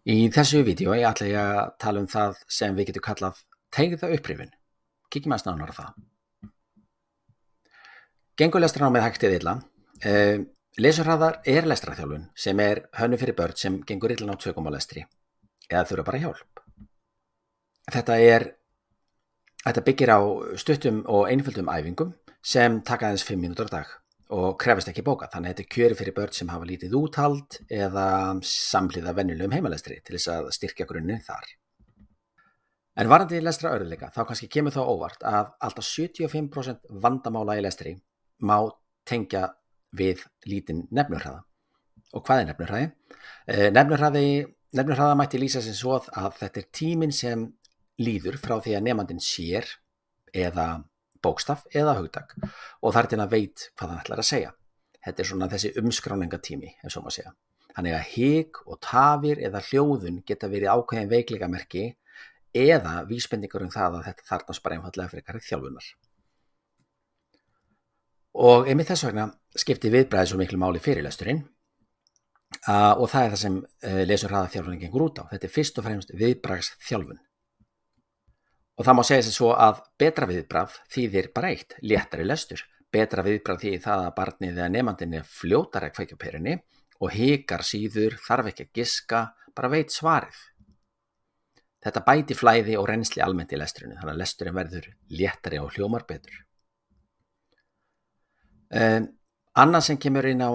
Í þessu vídeói ætla ég að tala það sem við getum kallað teygða upprifjun. Kíkjum aðeins nánar á það. Gengur lestrarnámið hægt eða illa? Lesurhraðar lestrarþjálfun sem hönnuð fyrir börn sem gengur illa á tökum á lestri eða þurfa bara hjálp. Þetta byggir á stuttum og einföldum æfingum sem taka aðeins 5 mínútur á dag og krefast ekki bóka, þannig að þetta kjöri fyrir börn sem hafa lítið úthald eða samhliða venjulegum heimalestri til þess að styrkja grunninn þar. En varðandi lestrarörðugleika þá kannski kemur þá óvart að alltaf 75% vandamála í lestri má tengja við lítinn nefnihraða. Og hvað er nefnihraði? Nefnihraða mætti lýsa sem svo að þetta er tíminn sem líður frá því að nemandinn sér eða bókstaf eða hugtak og þar til að veit hvað hann ætlar að segja. Þetta er svona þessi umskráningatími, ef svo má segja. Þannig að hik og tafir eða hljóðun geta verið ákveðin veikleikamerki eða vísbendingar það að þetta þarfnast bara einfaldlega frekari þjálfunar. Og einmitt þess vegna skiptir viðbragðið svo miklu máli fyrir lesturinn og það er það sem lesurhraðaþjálfunin gengur út á. Þetta er fyrst og fremst viðbragðsþjálfun. Og það má segja sem svo að betra viðbragð þýðir bara eitt, léttari lestur. Betra viðbragð þýðir það að barnið eða nemandinn er fljótari að kveikja á perunni og hikar síður, þarf ekki að giska, bara veit svarið. Þetta bæti flæði og reynsli almennt í lestrinu, þannig að lesturinn verður léttari og hljómar betur. Annað sem kemur inn á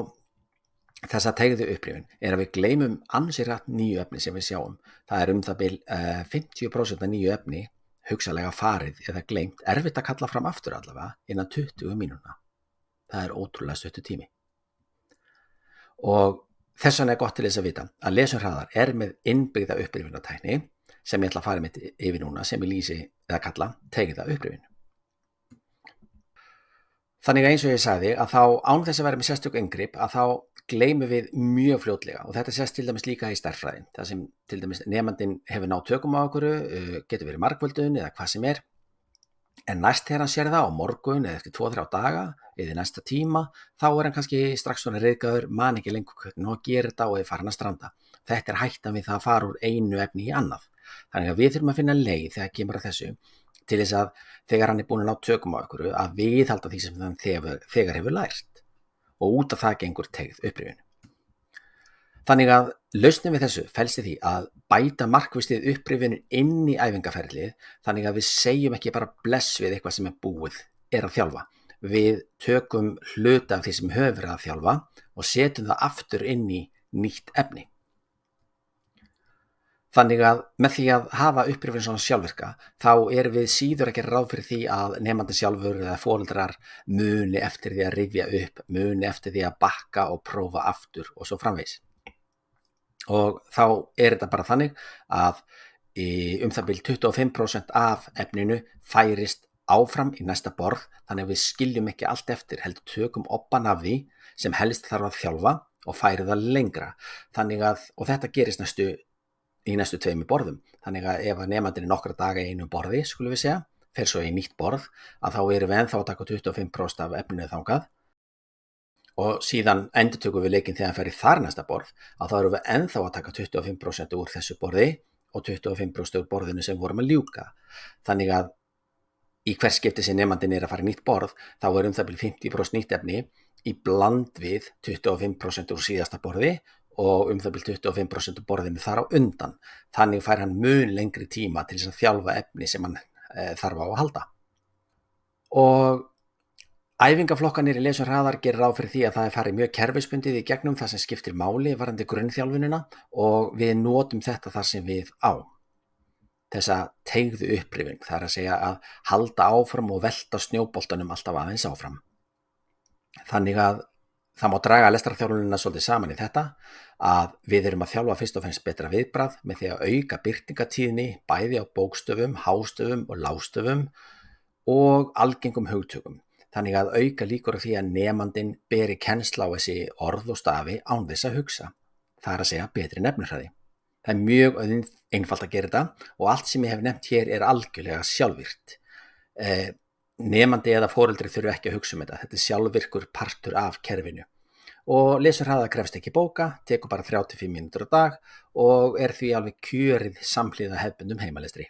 þessa teygðu upprifjun er að við gleymum ansi rætt nýju efni sem við sjáum. Það er það bil 50% af nýju efni hugsalega farið eða gleymt, erfitt að kalla fram aftur allavega innan 20 mínúna. Það er ótrúlega stuttur tími. Og þess vegna er gott til þess að vita að lesurhraðar með innbyggða upprifjunartækni sem ég ætla að fara með yfir núna sem ég lýsi eða kalla teygða upprifjun. Þannig að eins og ég sagði að þá án þess að vera með sérstök inngrip að þá gleymum við mjög fljótlega og þetta sést til dæmis líka í stærðfræði. Það sem til dæmis nemandinn hefur náð tökum á okkur, getur verið margföldun eða hvað sem er. En næst þegar hann sér það á morgun eða eftir 2-3 daga eða næsta tíma þá er hann kannski strax svona ryðgaður, man ekki lengur hvernig hann gerir þetta og er farin að stranda. Þetta er hættan við það að fara úr einu efni í annað. Þannig að við þurfum að finna leið þegar kemur að þessu til þess að þegar hann er búin að ná tökum á okkur að viðhalda því sem hann þegar hefur lært og út af það gengur teygð upprifjun. Þannig að lausnin við þessu felst í því að bæta markvistið upprifjun inn í æfingaferlið þannig að við segjum ekki bara bless við eitthvað sem er búið að þjálfa. Við tökum hluta af því sem höfum verið að þjálfa og setjum það aftur inn í nýtt efni. Þannig að með því að hafa upprifjun svona sjálfvirka þá erum við síður ekki ráð fyrir því að nemandi sjálfur eða foreldrar muni eftir því að rifja upp, muni eftir því að bakka og prófa aftur og svo framvegis. Og þá er þetta bara þannig að það bil 25% af efninu færist áfram í næsta borð þannig að við skiljum ekki allt eftir, heldur tökum obbann af því sem helst þarf að þjálfa og færi það lengra. Og þetta gerist í næstu 2 borðum. Þannig að ef nemandinn er nokkra daga í einu borði, skulum við segja, fer svo í nýtt borð, að þá erum við ennþá að taka 25% af efninu þangað og síðan endurtökum við leikinn þegar hann fer í þar næsta borð, að þá erum við ennþá að taka 25% úr þessu borði og 25% úr borðinu sem vorum að ljúka. Þannig að í hvers skipti sem nemandinn er að fara í nýtt borð, þá er það bil 50% nýtt efni í bland við 25% úr síðasta borði og það bil 25% borðinu þar á undan. Þannig fær hann mun lengri tíma til þess að þjálfa efni sem hann þarf á að halda. Og æfingaflokkanir í lesurhraðar gerir ráð fyrir því að það er farið mjög kerfisbundið í gegnum það sem skiptir máli varðandi grunnþjálfunina og við notum þetta þar sem við á. Þessa teygðu upprifjun, það er að segja að halda áfram og velta snjóboltanum alltaf aðeins áfram. Þannig að það má draga lestrarþjálfunina svolítið saman í þetta að við erum að þjálfa fyrst og fremst betra viðbragð með því að auka birtingatíðni bæði á bókstöfum, hástöfum og lágstöfum og algengum hugtökum. Þannig að auka líkur á því að nemandinn beri kennslu á þessi orð og stafi án þess að hugsa. Það er að segja betri nefnihraði. Það er mjög einfalt að gera þetta og allt sem ég hef nefnt hér er algjörlega sjálfvirkt. Nemandi eða foreldri þurfa ekki að hugsa þetta er sjálfvirkur partur af kerfinu og lesurhraða krefst ekki bóka, tekur bara 35 mínútur á dag og er því alveg kjörið samhliða hefðbundum heimalestri.